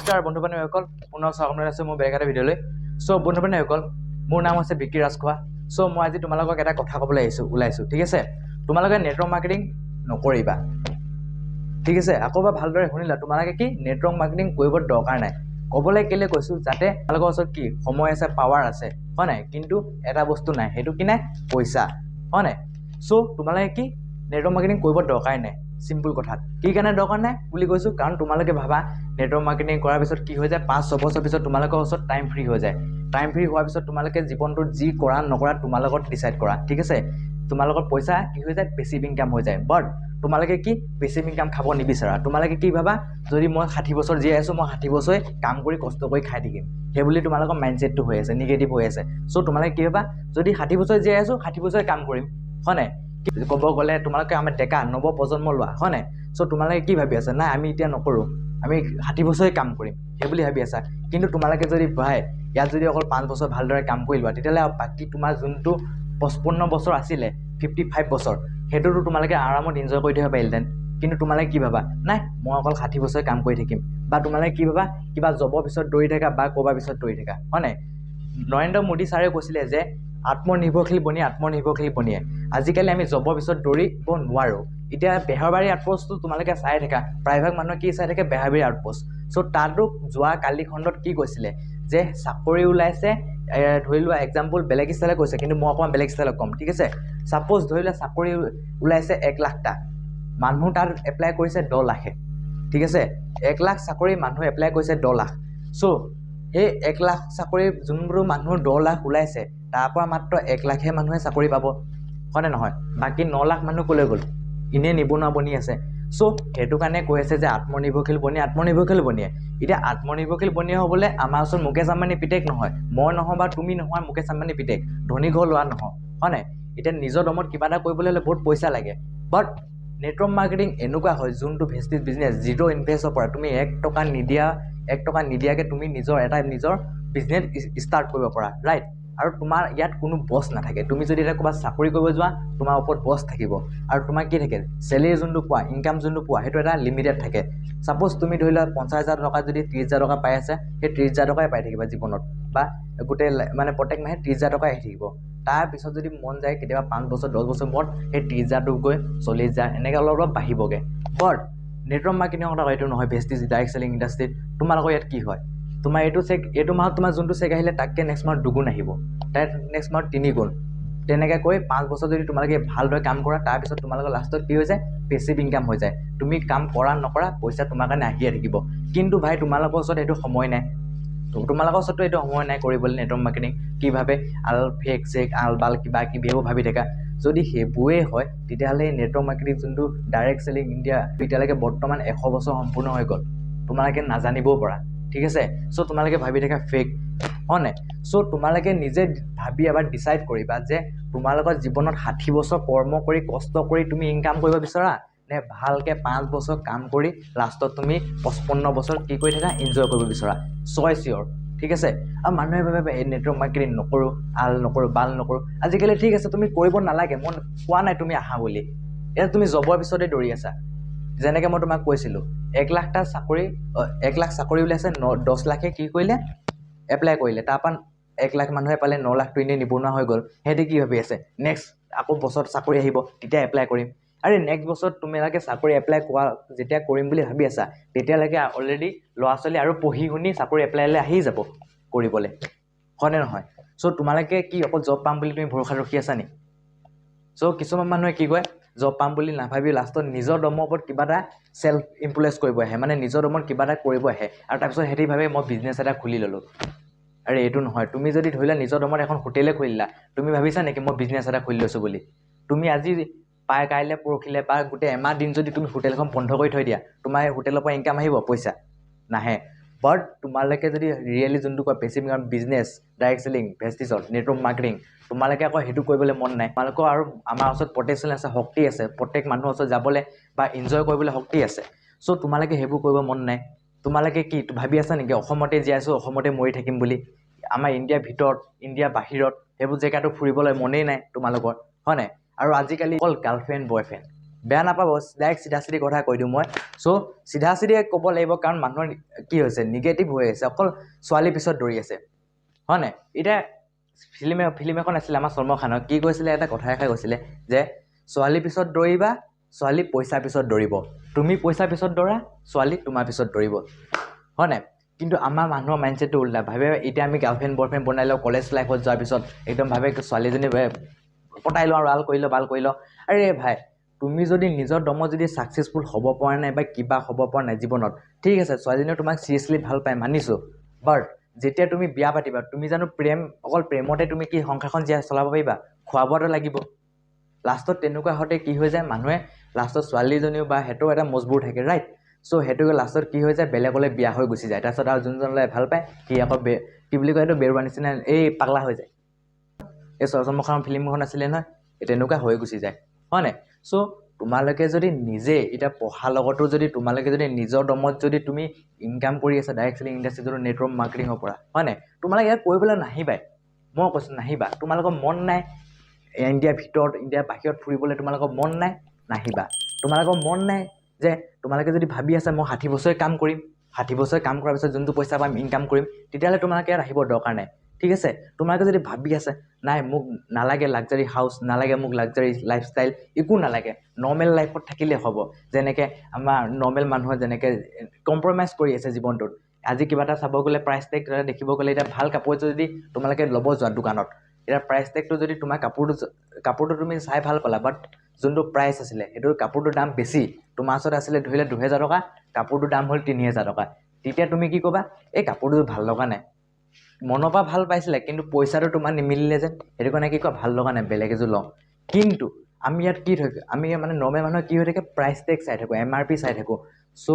নমস্কাৰ বন্ধু বান্ধৱীসকল পুনৰ স্বাগতম জনাইছোঁ মোৰ বেলেগ এটা ভিডিঅ'লৈ চ' বন্ধু বান্ধৱীসকল মোৰ নাম হৈছে বিকি ৰাজখোৱা চ' মই আজি তোমালোকক এটা কথা ক'বলৈ ওলাইছোঁ ঠিক আছে তোমালোকে নেটৱৰ্ক মাৰ্কেটিং নকৰিবা ঠিক আছে আকৌ এবাৰ ভালদৰে শুনিলা তোমালোকে কি নেটৱৰ্ক মাৰ্কেটিং কৰিব দৰকাৰ নাই ক'বলৈ কেলে কৈছোঁ যাতে তোমালোকৰ ওচৰত কি সময় আছে পাৱাৰ আছে হয় নাই কিন্তু এটা বস্তু নাই সেইটো কি নাই পইচা হয় নাই চ' তোমালোকে কি নেটৱৰ্ক মাৰ্কেটিং কৰিব দৰকাৰ নাই সিম্পল কথা কি কাৰণে দৰকাৰ নাই বুলি কৈছোঁ কাৰণ তোমালোকে ভাবা নেটৱৰ্ক মাৰ্কেটিং কৰাৰ পিছত কি হৈ যায় 5-6 বছৰ পিছত তোমালোকৰ ওচৰত টাইম ফ্ৰী হৈ যায় টাইম ফ্ৰী হোৱাৰ পিছত তোমালোকে জীৱনটোত যি কৰা নকৰা তোমালোকৰ ডিসাইড কৰা ঠিক আছে তোমালোকৰ পইচা কি হৈ যায় বেছি ইনকাম হৈ যায় বাট তোমালোকে কি বেছি ইনকাম খাব নিবিচাৰা তোমালোকে কি ভাবা যদি মই 60 বছৰ জীয়াই আছো মই 60 বছৰে কাম কৰি কষ্ট কৰি খাই থাকিম হেবুলি তোমালোকৰ মাইন্ডসেটটো হৈ আছে নিগেটিভ হৈ আছে সো তোমালোকে কি ভাবা যদি 60 বছৰ জীয়াই আছো 60 বছৰে কাম কৰিম হয় নাই ক'ব গ'লে তোমালোকে আমাৰ ডেকা নৱ প্ৰজন্ম লোৱা হয় নাই সো তোমালোকে কি ভাবি আছে না আমি এতিয়া নকৰো আমি 60 বছৰে কাম কৰিম হেবুলি ভাবি আছা কিন্তু তোমালোকে যদি ভাই ইয়াত যদি অকল 5 বছৰ ভালদৰে কাম কৰি লোৱা তেতিয়ালে বাকি তোমাৰ যোনটো 55 বছৰ আছিলে 55 বছৰ হেতুটো তোমালোকে আৰামত এনজয় কৰি থাকিব পাৰিলেন কিন্তু তোমালোকে কি ভাবা নাই মই অকল 60 বছৰে কাম কৰি থাকিম বা তোমালোকে কি ভাবা কিবা জবৰ পিছত দৌৰি থাকা বা কোবা পিছত দৌৰি থাকা হয় নাই নৰেন্দ্ৰ মোদী ছাৰে কৈছিলে যে আত্মনিৰ্ভৰশীল বনিয়ে আজিকালি আমি জবৰ পিছত দৌৰিব নোৱাৰো এতিয়া বেহাৰবাৰী আউটপোষ্টটো তোমালোকে চাই থাকা প্ৰায়ভাগ মানুহ কি চাই থাকে বেহাৰবাৰী আউটপোষ্ট সো তাতো যোৱা কালি খণ্ডত কি কৈছিলে যে চাকৰি ওলাইছে ধৰি লোৱা এক্সাম্পল বেলেগ ষ্টাইলে কৈছে কিন্তু মই অকমান বেলেগ ষ্টাইলত কম ঠিক আছে সাপোজ ধৰি লোৱা চাকৰি ওলাইছে 1 লাখটা মানুহ তাত এপ্লাই কৰিছে 10 লাখে ঠিক আছে 1 লাখ চাকৰি মানুহ এপ্লাই কৰিছে 10 লাখ সো এই 1 লাখ চাকৰি যোনবোৰ মানুহ 10 লাখ ওলাইছে তাৰ পৰা মাত্ৰ 1 লাখহে মানুহে চাকৰি পাব হয় নহয় বাকি 9 লাখ মানুহ কলৈ গ'ল ইনে নিবনুৱা বনি আছে সো হেতু কাৰণে কৈ আছে যে আত্মনিৰ্ভৰশীল বনিয়ে এতিয়া আত্মনিৰ্ভৰশীল বনিয়ে হ'বলে আমাৰ ওচৰত মুকেশ আম্বানী পিটেক নহয় মই নহয় বা তুমি নহয় মুকেশ আম্বানী পিটেক ধনী ঘৰ লোৱা নহয় হয় নাই এতিয়া নিজৰ দমত কিবা এটা কৰিবলৈ হলে বহুত পইচা লাগে বাট নেটৱৰ্ক মাৰ্কেটিং এনেকুৱা হয় যোনটো ভেষ্টিজ বিজনেছ জিৰ' ইনভেষ্টৰ পৰা তুমি 1 টকা নিদিয়াকে তুমি নিজৰ বিজনেছ ষ্টাৰ্ট কৰিব পৰা ৰাইট আৰু তোমাৰ ইয়াত কোনো বছ নাথাকে তুমি যদি এটা ক'বা চাকৰি কৰিব যোৱা তোমাৰ ওপৰত বছ থাকিব আৰু তোমাৰ কি থাকে স্যালাৰি যোনটো পোৱা ইনকাম যোনটো পোৱা হেতু এটা লিমিটেড থাকে সাপোজ তুমি ধৰি লোৱা 50000 টকা যদি 30000 টকা পাই আছে সেই 30000 টকাই পাই থাকিবা জীৱনত বা গোটে মানে প্ৰত্যেক মাহে 30000 টকা আহি থাকিব তাৰ পিছত যদি মন যায় কেতিয়াবা 5 বছৰ 10 বছৰ মূৰত সেই 30000 টো গৈ 40000 এনেকৈ অলপ বাঢ়িবগে বাট নেটৱৰ্ক মাৰ্কেটিং কথা এইটো নহয় ভেষ্টিজ ডাইৰেক্ট সেলিং ইণ্ডাষ্ট্ৰীত তোমালোকৰ ইয়াত কি হয় তোমাৰ এইটো মাহত তোমাৰ যোনটো চেক আহিলে তাতকে নেক্সট মাহত দুগুণ আহিব তাৰ নেক্সট মাহত 3 গুণ তেনেকৈ কৈ 5 বছৰ যদি তোমালোকে ভালদৰে কাম কৰা তাৰ পিছত তোমালোকৰ লাষ্টত কি হৈ যায় পেছিভ ইনকাম হৈ যায় তুমি কাম কৰা নকৰা পইচা তোমাৰ কাৰণে আহিয়ে থাকিব কিন্তু ভাই তোমালোকৰ ওচৰত এইটো সময় নাই তোমালোকৰ ওচৰত এইটো সময় নাই কৰিবলৈ নেটৱৰ্ক মাৰ্কেটিং কিভাৱে আল ফেক চেক আল বাল কিবা কিবি এইবোৰ ভাবি থাকা যদি হেবুৱে হয় তেতিয়াহ'লে নেটৱৰ্ক মাৰ্কেটিং যোনটো ডাইৰেক্ট সেলিং ইণ্ডিয়া এতিয়ালৈকে বৰ্তমান 100 বছৰ সম্পূৰ্ণ হৈ গ'ল তোমালোকে নাজানিবও পৰা ঠিক আছে সো তোমালোকে ভাবি থাকা ফেক হয় নাই সো তোমালোকে নিজে ভাবি এবাৰ ডিসাইড কৰিবা যে তোমালোকৰ জীৱনত 60 বছৰ কৰ্ম কৰি কষ্ট কৰি তুমি ইনকাম কৰিব বিচাৰা নে ভালকে 5 বছৰ কাম কৰি লাষ্টত তুমি 55 বছৰ কি কৰি থাকা এনজয় কৰিব বিচাৰা চইচ ইয়ৰ ঠিক আছে আৰু মানুহে ভাবে এই নেটৱৰ্ক মাৰ্কেটিং নকৰো বাল নকৰো আজিকালি ঠিক আছে তুমি কৰিব নালাগে মই কোৱা নাই তুমি আহা বুলি এতিয়া তুমি জবৰ পিছতে দৌৰি আছা যেনেকৈ মই তোমাক কৈছিলোঁ 1 লাখটা চাকৰি 1 লাখ চাকৰি ওলাইছে 10 লাখে কি কৰিলে এপ্লাই কৰিলে তাৰপৰা 1 লাখ মানুহে পালে 9 লাখটো ইনে নিবনুৱা হৈ গ'ল হেতি কি ভাবি আছে নেক্সট আকৌ বছৰত চাকৰি আহিব তেতিয়া এপ্লাই কৰিম আৰে নেক্সট বছৰত তোমালোকে চাকৰি এপ্লাই যেতিয়া কৰিম বুলি ভাবি আছা তেতিয়ালৈকে অলৰেডি ল'ৰা ছোৱালী আৰু পঢ়ি শুনি চাকৰি এপ্লাইলৈ আহি যাব কৰিবলৈ হয়নে নহয় সো তোমালোকে কি অকল জব পাম বুলি তুমি ভৰসা ৰখি আছা নি সো কিছুমান মানুহে কি কয় জব পাম বুলি নাভাবি লাষ্টত নিজৰ দমৰ ওপৰত কিবা এটা সেলফ ইমপ্লয়েজ কৰিব আহে মানে নিজৰ দমত কিবা এটা কৰিব আহে আৰু তাৰপিছত হেতি ভাবে মই বিজনেছ এটা খুলি ল'লোঁ আৰে এইটো নহয় তুমি যদি ধৰিলা নিজৰ দমত এখন হোটেলে খুলিলা তুমি ভাবিছা নেকি মই বিজনেছ এটা খুলি লৈছোঁ বুলি তুমি আজি পাই কাইলে পৰখিলে বা গোটে এমাহ দিন যদি তুমি হোটেলখন বন্ধ কৰি থৈ দিয়া তোমাৰ হোটেলৰ পৰা ইনকাম আহিব পইচা নাহে বাট তোমালোকে যদি ৰিয়েলি যোনটো কয় passive income business direct selling ভেষ্টিজৰ নেটৱৰ্ক মাৰ্কেটিং তোমালোকে আকৌ সেইটো কৰিবলৈ মন নাই তোমালোকৰ আৰু আমাৰ ওচৰত পটেনচিয়েল আছে শক্তি আছে প্ৰত্যেক মানুহৰ ওচৰত যাবলৈ বা এনজয় কৰিবলৈ শক্তি আছে সো তোমালোকে সেইবোৰ কৰিব মন নাই তোমালোকে কি ভাবি আছা নেকি অসমতে জীয়াই আছো অসমতে মৰি থাকিম বুলি আমাৰ ইণ্ডিয়াৰ ভিতৰত ইণ্ডিয়া বাহিৰত সেইবোৰ জেগাটো ফুৰিবলৈ মনেই নাই তোমালোকৰ হয় নাই আৰু আজিকালি অকল গাৰ্লফ্ৰেণ্ড বয়ফ্ৰেণ্ড বেয়া নাপাব ডাইৰেক্ট চিধা চিধি কথা কৈ দিওঁ মই চ' চিধা চিধিয়ে ক'ব লাগিব কাৰণ মানুহৰ কি হৈছে নিগেটিভ হৈ আছে অকল ছোৱালীৰ পিছত দৌৰি আছে হয় নাই এতিয়া ফিল্ম এখন আছিলে আমাৰ সলমান খানৰ কি কৈছিলে এটা কথা এষাৰ কৈছিলে যে ছোৱালীৰ পিছত দৌৰিবা ছোৱালী পইচাৰ পিছত দৌৰিব তুমি পইচাৰ পিছত দৌৰা ছোৱালী তোমাৰ পিছত দৌৰিব হয় নাই কিন্তু আমাৰ মানুহৰ মাইণ্ডছেটটো উল্টা ভাবে এতিয়া আমি গাৰ্লফ্ৰেণ্ড বয়ফ্ৰেণ্ড বনাই লওঁ কলেজ লাইফত যোৱাৰ পিছত একদম ভাবে ছোৱালীজনী পটাই লওঁ আৰু ভাল কৰি লওঁ আৰে ভাই তুমি যদি নিজৰ দমত যদি ছাকচেছফুল হ'ব পৰা নাই বা কিবা হ'ব পৰা নাই জীৱনত ঠিক আছে ছোৱালীজনীয়ে তোমাক চিৰিয়াছলি ভাল পায় মানিছোঁ বাট যেতিয়া তুমি বিয়া পাতিবা তুমি জানো অকল প্ৰেমতে তুমি কি সংসাৰখন জীয়াই চলাব পাৰিবা খোৱা বোৱাটো লাগিব লাষ্টত তেনেকুৱা হওঁতে কি হৈ যায় মানুহে লাষ্টত ছোৱালীজনীও বা সেইটো এটা মজবুৰ থাকে ৰাইট চ' সেইটো লাষ্টত কি হৈ যায় বেলেগলৈ বিয়া হৈ গুচি যায় তাৰপিছত আৰু যোনজনলৈ ভাল পায় সি আকৌ কি বুলি কয় এইটো বেৰুৱা নিচিনা এই পাগলা হৈ যায় এই সলমান ফিল্মখন আছিলে নহয় তেনেকুৱা হৈ গুচি যায় হয় নাই চ' তোমালোকে যদি নিজে এতিয়া পঢ়াৰ লগতো যদি তোমালোকে যদি নিজৰ দমত যদি তুমি ইনকাম কৰি আছা ডাইৰেক্ট চেলিং ইণ্ডাষ্ট্ৰীত যদি নেটৱৰ্ক মাৰ্কেটিঙৰ পৰা হয় নাই তোমালোকে ইয়াত কৰিবলৈ নাহিবাই মই কৈছোঁ নাহিবা তোমালোকৰ মন নাই ইণ্ডিয়াৰ ভিতৰত ইণ্ডিয়াৰ বাহিৰত ফুৰিবলৈ তোমালোকৰ মন নাই নাহিবা তোমালোকৰ মন নাই যে তোমালোকে যদি ভাবি আছা মই 60 বছৰে কাম কৰিম 60 বছৰে কাম কৰাৰ পিছত যোনটো পইচা পাম ইনকাম কৰিম তেতিয়াহ'লে তোমালোকে ইয়াত আহিব দৰকাৰ নাই ঠিক আছে তোমালোকে যদি ভাবি আছে নাই মোক নালাগে লাক্সাৰী হাউচ নালাগে মোক লাক্সাৰী লাইফষ্টাইল একো নালাগে নৰ্মেল লাইফত থাকিলে হ'ব যেনেকৈ আমাৰ নৰ্মেল মানুহৰ যেনেকৈ কম্প্ৰমাইজ কৰি আছে জীৱনটোত আজি কিবা এটা চাব গ'লে প্ৰাইচ টেগ দেখিব গ'লে এতিয়া ভাল কাপোৰ যদি তোমালোকে ল'ব যোৱা দোকানত এতিয়া প্ৰাইচ টেগটো যদি তোমাৰ কাপোৰটো তুমি চাই ভাল পালা বাট যোনটো প্ৰাইচ আছিলে সেইটো কাপোৰটোৰ দাম বেছি তোমাৰ ওচৰত আছিলে ধৰিলে 2000 টকা কাপোৰটোৰ দাম হ'ল 3000 টকা তেতিয়া তুমি কি ক'বা এই কাপোৰটো ভাল লগা নাই মনৰ পৰা ভাল পাইছিলে কিন্তু পইচাটো তোমাৰ নিমিলিলে যেন সেইটো কাৰণে কি কয় ভাল লগা নাই বেলেগ এযোৰ লওঁ কিন্তু আমি ইয়াত কি থাকে আমি মানে নৰ্মেল মানুহৰ কি হৈ থাকে প্ৰাইচ টেগ চাই থাকোঁ MRP চাই থাকোঁ চ'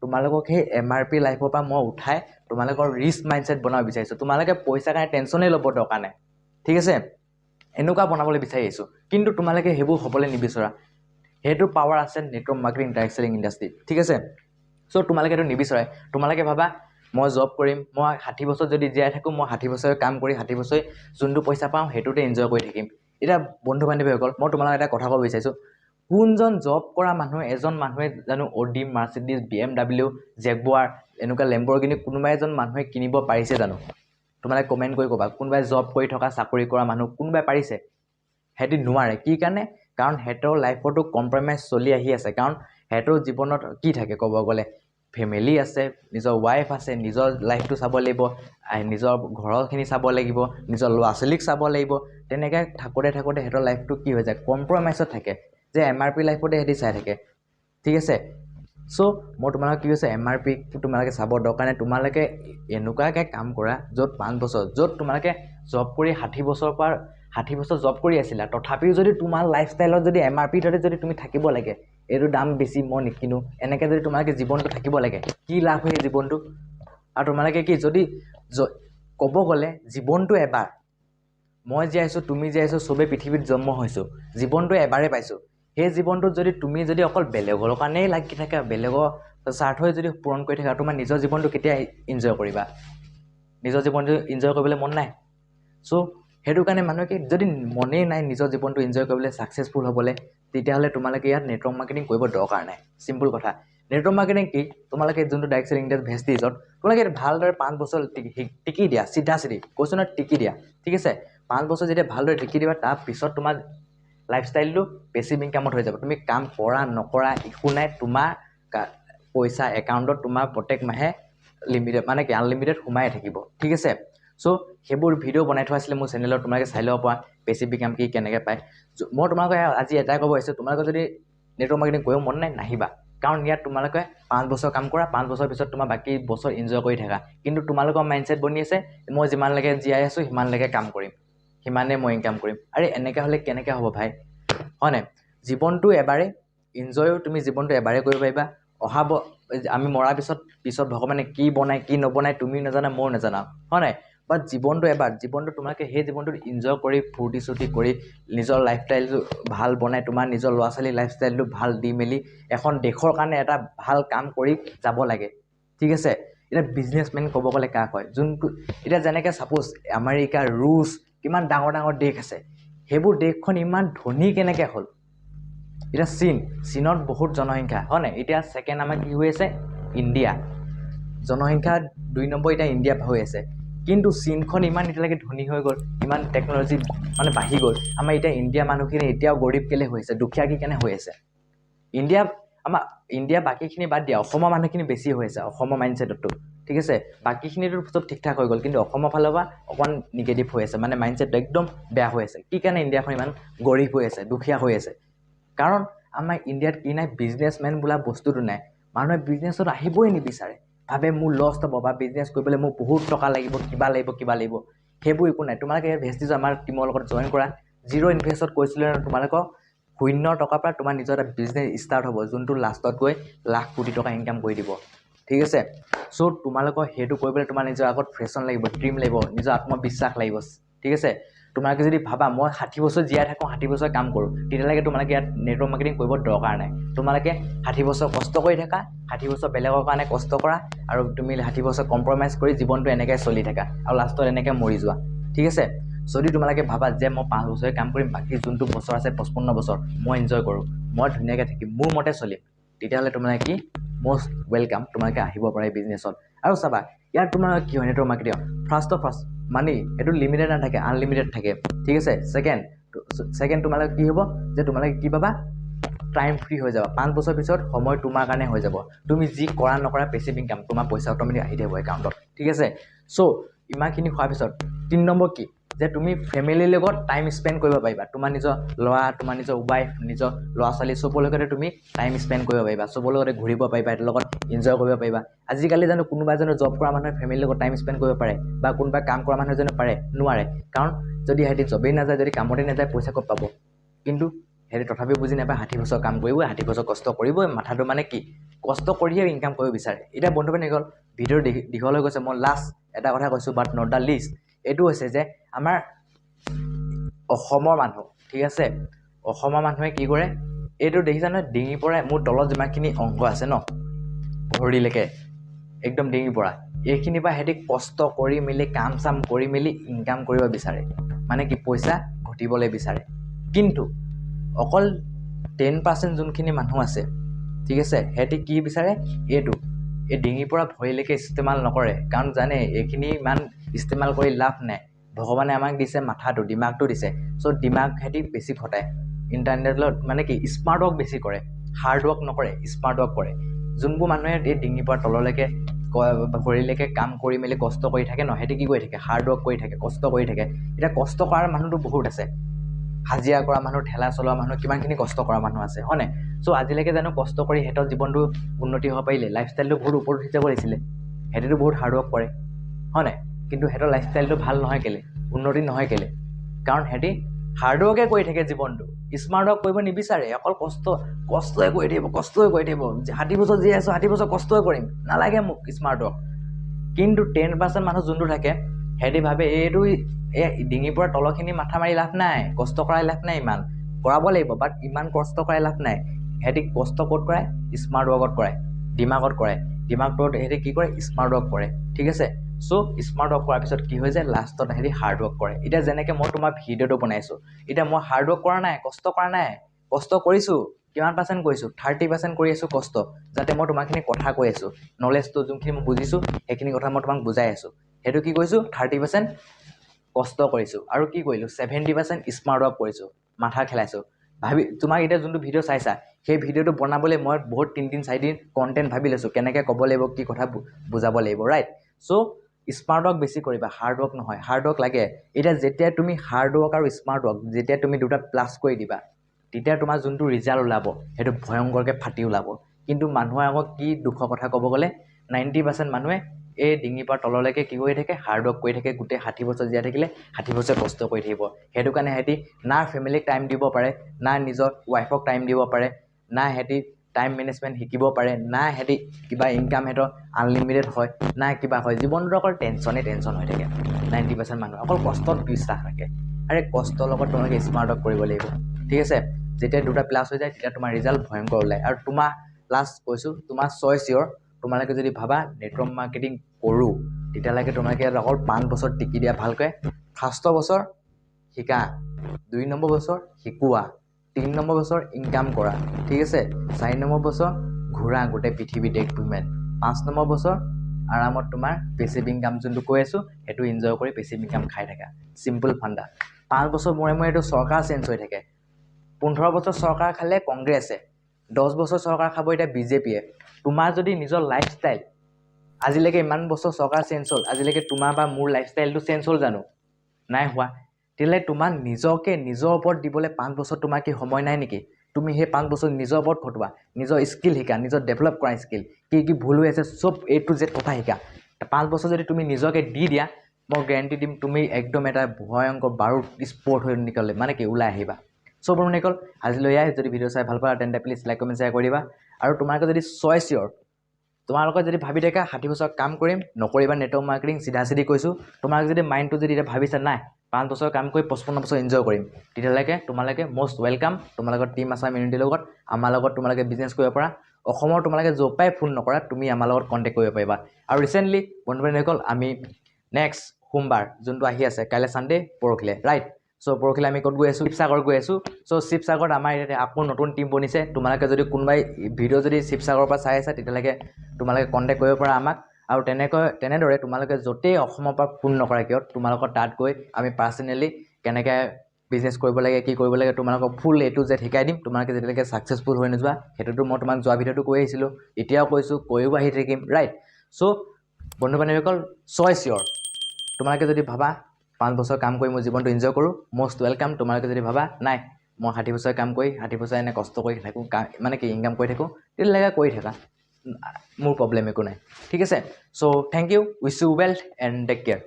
তোমালোকক সেই MRP লাইফৰ পৰা মই উঠাই তোমালোকৰ ৰিচ মাইণ্ডছেট বনাব বিচাৰিছোঁ তোমালোকে পইচাৰ কাৰণে টেনশ্যনেই ল'ব দৰকাৰ নাই ঠিক আছে এনেকুৱা বনাবলৈ বিচাৰি আহিছোঁ কিন্তু তোমালোকে সেইবোৰ হ'বলৈ নিবিচৰা সেইটো পাৱাৰ আছে network marketing direct selling industry ঠিক আছে চ' তোমালোকে এইটো নিবিচাৰে তোমালোকে ভাবা মই জব কৰিম মই 60 বছৰ যদি জীয়াই থাকোঁ মই 60 বছৰে কাম কৰি 60 বছৰে যোনটো পইচা পাওঁ সেইটোতে এনজয় কৰি থাকিম এতিয়া বন্ধু বান্ধৱীসকল মই তোমালোকক এটা কথা ক'ব বিচাৰিছোঁ কোনজন জব কৰা মানুহে এজন মানুহে জানো অ'ডি মাৰ্চিডিজ BMW জেগুৱাৰ এনেকুৱা লেম্বৰগিনি কোনোবা এজন মানুহে কিনিব পাৰিছে জানো তোমালোকে কমেণ্ট কৰি ক'বা কোনোবাই জব কৰি থকা চাকৰি কৰা মানুহ কোনোবাই পাৰিছে সিহঁতি নোৱাৰে কি কাৰণে কাৰণ সিহঁতৰ লাইফতো কম্প্ৰমাইজ চলি আহি আছে কাৰণ সিহঁতৰ জীৱনত কি থাকে ক'ব গ'লে ফেমিলি আছে নিজৰ ৱাইফ আছে নিজৰ লাইফটো চাব লাগিব নিজৰ ঘৰৰখিনি চাব লাগিব নিজৰ ল'ৰা ছোৱালীক চাব লাগিব তেনেকৈ থাকোঁতে সিহঁতৰ লাইফটো কি হৈ যায় কম্প্ৰমাইজত থাকে যে MRP লাইফতে সিহঁতি চাই থাকে ঠিক আছে চ' মই তোমালোকে কি হৈছে MRP তোমালোকে চাব দৰকাৰ নাই তোমালোকে এনেকুৱাকৈ কাম কৰা য'ত 5 বছৰ য'ত তোমালোকে জব কৰি 60 বছৰৰ পৰা 60 বছৰ জব কৰি আছিলা তথাপিও যদি তোমাৰ লাইফষ্টাইলত যদি MRP দৰে যদি তুমি থাকিব লাগে এইটো দাম বেছি মই নিকিনো এনেকৈ যদি তোমালোকে জীৱনটো থাকিব লাগে কি লাভ হয় জীৱনটো আৰু তোমালোকে কি যদি ক'ব গ'লে জীৱনটো এবাৰ মই জীয়াইছোঁ তুমি জীয়াইছোঁ চবেই পৃথিৱীত জন্ম হৈছোঁ জীৱনটো এবাৰেই পাইছোঁ সেই জীৱনটোত যদি তুমি যদি অকল বেলেগৰ কাৰণেই লাগি থাকা বেলেগৰ স্বাৰ্থই যদি পূৰণ কৰি থাকা তোমাৰ নিজৰ জীৱনটো কেতিয়া এনজয় কৰিবা নিজৰ জীৱনটো এনজয় কৰিবলৈ মন নাই চ' সেইটো কাৰণে মানুহে যদি মনেই নাই নিজৰ জীৱনটো এনজয় কৰিবলৈ ছাকচেছফুল হ'বলৈ তেতিয়াহ'লে তোমালোকে ইয়াত নেটৱৰ্ক মাৰ্কেটিং কৰিব দৰকাৰ নাই চিম্পল কথা নেটৱৰ্ক মাৰ্কেটিং কি তোমালোকে যোনটো ডাইৰেক্ট চেলিং ইণ্ডাষ্ট্ৰী ভেষ্টিজত তোমালোকে ভালদৰে 5 বছৰ টিকি দিয়া চিধা কৈছোঁ নহয় টিকি দিয়া ঠিক আছে 5 বছৰ যেতিয়া ভালদৰে টিকি দিবা তাৰপিছত তোমাৰ লাইফষ্টাইলটো পেছিভ ইনকামত হৈ যাব তুমি কাম কৰা নকৰা একো নাই তোমাৰ পইচা একাউণ্টত তোমাৰ প্ৰত্যেক মাহে লিমিটেড মানে কি আনলিমিটেড সোমাই থাকিব ঠিক আছে চ' সেইবোৰ ভিডিঅ' বনাই থোৱা আছিলে মোৰ চেনেলত তোমালোকে চাই ল'ব পৰা পেছিভ ইনকাম কি কেনেকৈ পায় মই তোমালোকে আজি এটাই ক'ব আহিছোঁ তোমালোকে যদি নেটৱৰ্ক মাৰ্কেটিং কৰিব মন নাই নাহিবা কাৰণ ইয়াত তোমালোকে 5 বছৰ কাম কৰা 5 বছৰ পিছত তোমাৰ বাকী বছৰ এনজয় কৰি থাকা কিন্তু তোমালোকৰ মাইণ্ডছেট বনি আছে মই যিমানলৈকে জীয়াই আছোঁ সিমানলৈকে কাম কৰিম সিমানেই মই ইনকাম কৰিম আৰে এনেকৈ হ'লে কেনেকৈ হ'ব ভাই হয় নাই জীৱনটো এবাৰেই এনজয়ো তুমি জীৱনটো এবাৰেই কৰিব পাৰিবা আমি মৰাৰ পিছত ভগৱানে কি বনায় কি নবনায় তুমিও নাজানা ময়ো নাজানা হয় নাই বাট জীৱনটো এবাৰ জীৱনটো তোমালোকে সেই জীৱনটোত এনজয় কৰি ফূৰ্তি চূৰ্তি কৰি নিজৰ লাইফষ্টাইলটো ভাল বনাই তোমাৰ নিজৰ ল'ৰা ছোৱালীৰ লাইফষ্টাইলটো ভাল দি মেলি এখন দেশৰ কাৰণে এটা ভাল কাম কৰি যাব লাগে ঠিক আছে এতিয়া বিজনেছমেন ক'ব গ'লে কাক হয় যোনটো এতিয়া যেনেকৈ ছাপ'জ আমেৰিকা ৰুছ কিমান ডাঙৰ ডাঙৰ দেশ আছে সেইবোৰ দেশখন ইমান ধনী কেনেকৈ হ'ল এতিয়া চীনত বহুত জনসংখ্যা হয় নাই এতিয়া ছেকেণ্ড আমাৰ কি হৈ আছে ইণ্ডিয়া জনসংখ্যা 2 নম্বৰ এতিয়া ইণ্ডিয়া হৈ আছে কিন্তু চীনখন ইমান এতিয়ালৈকে ধনী হৈ গ'ল ইমান টেকন'লজি মানে বাঢ়ি গ'ল আমাৰ এতিয়া ইণ্ডিয়া মানুহখিনি এতিয়াও গৰীব কেলে হৈ আছে দুখীয়া কি কেনে হৈ আছে ইণ্ডিয়া বাকীখিনি বাদ দিয়া অসমৰ মানুহখিনি বেছি হৈ আছে অসমৰ মাইণ্ডছেটটো ঠিক আছে বাকীখিনিতো চব ঠিক ঠাক হৈ গ'ল কিন্তু অসমৰ ফালৰ পৰা অকণমান নিগেটিভ হৈ আছে মানে মাইণ্ডছেটটো একদম বেয়া হৈ আছে কি কাৰণে ইণ্ডিয়াখন ইমান গৰীব হৈ আছে দুখীয়া হৈ আছে কাৰণ আমাৰ ইণ্ডিয়াত কি নাই বিজনেছমেন বোলা বস্তুটো নাই মানুহে বিজনেছত আহিবই নিবিচাৰে ভাবে মোৰ লছ হ'ব বা বিজনেছ কৰিবলৈ মোক বহুত টকা লাগিব কিবা লাগিব সেইবোৰ একো নাই তোমালোকে ভেষ্টিজ আমাৰ টিমৰ লগত জইন কৰা জিৰ' ইনভেষ্টত কৈছিলে তোমালোকক 0 টকাৰ পৰা তোমাৰ নিজৰ এটা বিজনেছ ষ্টাৰ্ট হ'ব যোনটো লাষ্টত গৈ লাখ কোটি টকা ইনকাম কৰি দিব ঠিক আছে চ' তোমালোকৰ সেইটো কৰিবলৈ তোমাৰ নিজৰ আগত ফ্ৰেছন লাগিব ড্ৰিম লাগিব নিজৰ আত্মবিশ্বাস লাগিব ঠিক আছে তোমালোকে যদি ভাবা মই 60 বছৰ জীয়াই থাকোঁ 60 বছৰ কাম কৰোঁ তেতিয়ালৈকে তোমালোকে ইয়াত নেটৱৰ্ক মাৰ্কেটিং কৰিব দৰকাৰ নাই তোমালোকে 60 বছৰ কষ্ট কৰি থাকা 60 বছৰ বেলেগৰ কাৰণে কষ্ট কৰা আৰু তুমি 60 বছৰ কম্প্ৰমাইজ কৰি জীৱনটো এনেকৈ চলি থাকা আৰু লাষ্টত এনেকৈ মৰি যোৱা ঠিক আছে যদি তোমালোকে ভাবা যে মই 5 বছৰে কাম কৰিম বাকী যোনটো বছৰ আছে 55 বছৰ মই এনজয় কৰোঁ মই ধুনীয়াকৈ থাকিম মোৰ মতে চলিম তেতিয়াহ'লে তোমালোকে কি মষ্ট ৱেলকাম তোমালোকে আহিব পাৰে বিজনেছত আৰু চাবা ইয়াত তোমালোকে কি হয় নেটৱৰ্ক মাৰ্কেটিং ফাৰ্ষ্ট মানি এইটো লিমিটেড নাথাকে আনলিমিটেড থাকে ঠিক আছে ছেকেণ্ড তোমালোকে কি হ'ব যে তোমালোকে কি পাবা টাইম ফ্ৰী হৈ যাব 5 বছৰ পিছত সময় তোমাৰ কাৰণে হৈ যাব তুমি যি কৰা নকৰা পেছিভ ইনকাম তোমাৰ পইচা অট'মেটিক আহি থাকিব একাউণ্টত ঠিক আছে চ' ইমানখিনি হোৱাৰ পিছত 3 নম্বৰ কি যে তুমি ফেমিলিৰ লগত টাইম স্পেণ্ড কৰিব পাৰিবা তোমাৰ নিজৰ ল'ৰা তোমাৰ নিজৰ ৱাইফ নিজৰ ল'ৰা ছোৱালী চবৰ লগতে তুমি টাইম স্পেণ্ড কৰিব পাৰিবা চবৰ লগতে ঘূৰিব পাৰিবা এটাৰ লগত এনজয় কৰিব পাৰিবা আজিকালি জানো কোনোবা এজনে জব কৰা মানুহে ফেমিলিৰ লগত টাইম স্পেণ্ড কৰিব পাৰে বা কোনোবা কাম কৰা মানুহ এজনে পাৰে নোৱাৰে কাৰণ যদি সিহঁতি জবেই নাযায় যদি কামতে নাযায় পইচা ক'ত পাব কিন্তু সিহঁতি তথাপিও বুজি নাপায় 60 বছৰ কাম কৰিবই 60 বছৰ কষ্ট কৰিবই মাথাটো মানে কি কষ্ট কৰিয়ে ইনকাম কৰিব বিচাৰে এতিয়া বন্ধু বান্ধৱী গ'ল ভিডিঅ' দীঘল হৈ গৈছে মই লাষ্ট এটা কথা কৈছোঁ বাট নট দ্য লিষ্ট এইটো হৈছে যে আমাৰ অসমৰ মানুহ ঠিক আছে অসমৰ মানুহে কি কৰে এইটো দেখিছা নহয় ডিঙিৰ পৰা মোৰ তলত যিমানখিনি অংগ আছে ন ভৰিলৈকে একদম ডিঙিৰ পৰা এইখিনিৰ পৰা সিহঁতি কষ্ট কৰি মেলি কাম চাম কৰি মেলি ইনকাম কৰিব বিচাৰে মানে কি পইচা ঘটিবলৈ বিচাৰে কিন্তু অকল 10% যোনখিনি মানুহ আছে ঠিক আছে সিহঁতি কি বিচাৰে এইটো এই ডিঙিৰ পৰা ভৰিলৈকে ইস্তেমাল নকৰে কাৰণ জানে এইখিনি ইমান ইস্তেমাল কৰি লাভ নাই ভগৱানে আমাক দিছে মাথাটো দিমাগটো দিছে চ' দিমাগ সিহঁতি বেছি ঘটায় ইণ্টাৰনেটত মানে কি স্মাৰ্ট ৱৰ্ক বেছি কৰে হাৰ্ড ৱৰ্ক নকৰে স্মাৰ্ট ৱৰ্ক কৰে যোনবোৰ মানুহে এই ডিঙিৰ পৰা তললৈকে ভৰিলৈকে কাম কৰি মেলি কষ্ট কৰি থাকে ন সিহঁতি কি কৰি থাকে হাৰ্ড ৱৰ্ক কৰি থাকে কষ্ট কৰি থাকে এতিয়া কষ্ট কৰাৰ মানুহটো বহুত আছে হাজিৰা কৰা মানুহ ঠেলা চলোৱা মানুহ কিমানখিনি কষ্ট কৰা মানুহ আছে হয় নাই চ' আজিলৈকে জানো কষ্ট কৰি সিহঁতৰ জীৱনটো উন্নতি হ'ব পাৰিলে লাইফষ্টাইলটো বহুত ওপৰত উঠি যাব লাগিছিলে সিহঁতিতো বহুত হাৰ্ড ৱৰ্ক কৰে হয় নাই কিন্তু সিহঁতৰ লাইফষ্টাইলটো ভাল নহয় কেলে উন্নতি নহয় কেলে কাৰণ সিহঁতি হাৰ্ড ৱৰ্কে কৰি থাকে জীৱনটো স্মাৰ্ট ৱৰ্ক কৰিব নিবিচাৰে অকল কষ্টই কৰি থাকিব 60 বছৰ জীয়াই আছোঁ 60 বছৰ কষ্টই কৰিম নালাগে মোক স্মাৰ্ট ৱৰ্ক কিন্তু 10% মানুহ যোনটো থাকে সিহঁতি ভাবে এইটো এই ডিঙিৰ পৰা তলখিনি মাথা মাৰি লাভ নাই কষ্ট কৰাই লাভ নাই ইমান কৰাব লাগিব বাট ইমান কষ্ট কৰাই লাভ নাই সিহঁতি কষ্ট ক'ত কৰাই স্মাৰ্ট ৱৰ্কত কৰাই দিমাগত কৰাই দিমাগটোত সিহঁতি কি কৰে স্মাৰ্ট ৱৰ্ক কৰে ঠিক আছে চ' স্মাৰ্ট ৱৰ্ক কৰাৰ পিছত কি হৈ যায় লাষ্টত সিহঁতি হাৰ্ড ৱৰ্ক কৰে এতিয়া যেনেকৈ মই তোমাৰ ভিডিঅ'টো বনাইছোঁ এতিয়া মই হাৰ্ড ৱৰ্ক কৰা নাই কষ্ট কৰিছোঁ কিমান পাৰ্চেণ্ট কৰিছোঁ 30% কৰি আছোঁ কষ্ট যাতে মই তোমাকখিনি কথা কৈ আছোঁ নলেজটো যোনখিনি মই বুজিছোঁ সেইখিনি কথা মই তোমাক বুজাই আছোঁ সেইটো কি কৰিছোঁ 30% কষ্ট কৰিছোঁ আৰু কি কৰিলোঁ 70% স্মাৰ্ট ৱৰ্ক কৰিছোঁ মাথা খেলাইছোঁ তোমাক এতিয়া যোনটো ভিডিঅ' চাইছা সেই ভিডিঅ'টো বনাবলৈ মই বহুত 3-4 দিন কণ্টেণ্ট ভাবি লৈছোঁ কেনেকৈ ক'ব লাগিব কি কথা বুজাব লাগিব ৰাইট চ' স্মাৰ্ট ৱৰ্ক বেছি কৰিবা হাৰ্ড ৱৰ্ক নহয় হাৰ্ড ৱৰ্ক লাগে এতিয়া যেতিয়া তুমি হাৰ্ড ৱৰ্ক আৰু স্মাৰ্ট ৱৰ্ক যেতিয়া তুমি দুটা প্লাছ কৰি দিবা তেতিয়া তোমাৰ যোনটো ৰিজাল্ট ওলাব সেইটো ভয়ংকৰকৈ ফাটি ওলাব কিন্তু মানুহে আকৌ কি দুখৰ কথা ক'ব গ'লে 90% মানুহে এই ডিঙিৰ পৰা তললৈকে কি কৰি থাকে হাৰ্ড ৱৰ্ক কৰি থাকে গোটেই 60 বছৰ জীয়াই থাকিলে 60 বছৰ কষ্ট কৰি থাকিব সেইটো কাৰণে সিহঁতি না ফেমিলিক টাইম দিব পাৰে না নিজৰ ৱাইফক টাইম দিব পাৰে না সিহঁতি টাইম মেনেজমেণ্ট শিকিব পাৰে না সিহঁতি কিবা ইনকাম সিহঁতৰ আনলিমিটেড হয় না কিবা হয় জীৱনটো অকল টেনশ্যন হৈ থাকে 90% মানুহ অকল কষ্টত বিশ্বাস ৰাখে আৰে কষ্টৰ লগত তোমালোকে স্মাৰ্ট ৱৰ্ক কৰিব লাগিব ঠিক আছে যেতিয়া দুটা প্লাছ হৈ যায় তেতিয়া তোমাৰ ৰিজাল্ট ভয়ংকৰ ওলায় আৰু তোমাৰ লাষ্ট কৈছোঁ তোমাৰ চইচ ইয়ৰ তোমালোকে যদি ভাবা নেটৱৰ্ক মাৰ্কেটিং কৰোঁ তেতিয়ালৈকে তোমালোকে অকল 5 বছৰ টিকি দিয়া ভালকৈ ফাৰ্ষ্ট বছৰ শিকা 2 নম্বৰ বছৰ শিকোৱা 3 নম্বৰ বছৰ ইনকাম কৰা ঠিক আছে 4 নম্বৰ বছৰ ঘূৰা গোটেই পৃথিৱী দেশ ভ্ৰমণ 5 নম্বৰ বছৰ আৰামত তোমাৰ পেছিভ ইনকাম যোনটো কৈ আছো সেইটো এনজয় কৰি পেছিভ ইনকাম খাই থাকা সিম্পল ফাণ্ডা 5 বছৰ মূৰে মূৰে এইটো চৰকাৰ চেঞ্জ হৈ থাকে 15 বছৰ চৰকাৰ খালে কংগ্ৰেছে 10 বছৰ চৰকাৰ খাব এতিয়া বিজেপিয়ে তোমাৰ যদি নিজৰ লাইফষ্টাইল আজিলৈকে ইমান বছৰ চৰকাৰ চেঞ্জ হ'ল আজিলৈকে তোমাৰ বা মোৰ লাইফষ্টাইলটো চেঞ্জ হ'ল জানো নাই হোৱা তেলে তোমাৰ নিজকে নিজৰ ওপৰত দিবলৈ 5 বছৰ তোমাৰ কি সময় নাই নেকি তুমি সেই 5 বছৰ নিজৰ ওপৰত খটুৱা নিজৰ স্কিল শিকা নিজৰ ডেভেলপ কৰা স্কিল কি ভুল হৈ আছে সব এ টু জেড কথা শিকা 5 বছৰ যদি তুমি নিজকে দি দিয়া মই গ্যাৰান্টি দিম তুমি একদম এটা ভয়ংকৰ বাৰুদ স্পৰ্ট হৈ নিকলে মানে কি ওলাই আহিবা সো বন্ধুসকল আজিলৈ যদি ভিডিঅ' চাই ভাল পালা তেন্তে প্লিজ লাইক কমেণ্ট শ্বেয়াৰ কৰিবা আৰু তোমালোকে যদি চইচ ইয়ৰ তোমালোকে যদি ভাবি থাকা 60 বছৰ কাম কৰিম নকৰিবা নেটৱৰ্ক মাৰ্কেটিং সিধা সিধি কৈছো তোমালোকে যদি মাইণ্ডটো যদি এটা ভাবিছা নাই 5 বছৰ কাম কৰি 55 বছৰ এনজয় কৰিম তেতিয়ালৈকে তোমালোকে মোষ্ট ৱেলকাম তোমালোকৰ টিম আছাম ইউনিটিৰ লগত আমাৰ লগত তোমালোকে বিজনেছ কৰিব পাৰা অসমৰ তোমালোকে জপাই ফোন নকৰা তুমি আমাৰ লগত কণ্টেক্ট কৰিব পাৰিবা আৰু ৰিসেন্টলি বন্ধুসকল আমি নেক্সট সোমবাৰ যোনটো আহি আছে কাইলে সানডে পৰখিলে ৰাইট সো পৰখিলে আমি ক'ত গৈ আছো শিৱসাগৰ গৈ আছো সো শিৱসাগৰত আমাৰ ইয়াতে আকৌ নতুন টিম বনিছে তোমালোকে যদি কোনোবাই ভিডিঅ' যদি শিৱসাগৰৰ পৰা চাই আছে তেতিয়ালৈকে তোমালোকে কণ্টেক্ট কৰিব পাৰা আমাক আৰু তেনেদৰে তোমালোকে য'তেই অসমৰ পৰা ফোন নকৰা কিয় তোমালোকৰ তাত গৈ আমি পাৰ্সোনেলি কেনেকৈ বিজনেছ কৰিব লাগে কি কৰিব লাগে তোমালোকক ফুল এ টু জেড শিকাই দিম তোমালোকে যেতিয়ালৈকে সাকসেসফুল হৈ নোযোৱা সেইটোতো মই তোমাক যোৱা ভিডিঅ'টো কৈ আহিছিলোঁ এতিয়াও কৈছোঁ কৈও আহি থাকিম ৰাইট সো বন্ধু বান্ধৱীসকল চইচ ইয়ৰ তোমালোকে যদি ভাবা 5 বছৰ কাম কৰি মই জীৱনটো এনজয় কৰোঁ মোষ্ট ৱেলকাম তোমালোকে যদি ভাবা নাই মই 60 বছৰ কাম কৰি 60 বছৰ এনে কষ্ট কৰি থাকোঁ মানে কি ইনকাম কৰি থাকোঁ তেতিয়ালৈকে কৰি থাকা মোৰ প্ৰব্লেম একো নাই ঠিক আছে so thank you wish you wealth and take care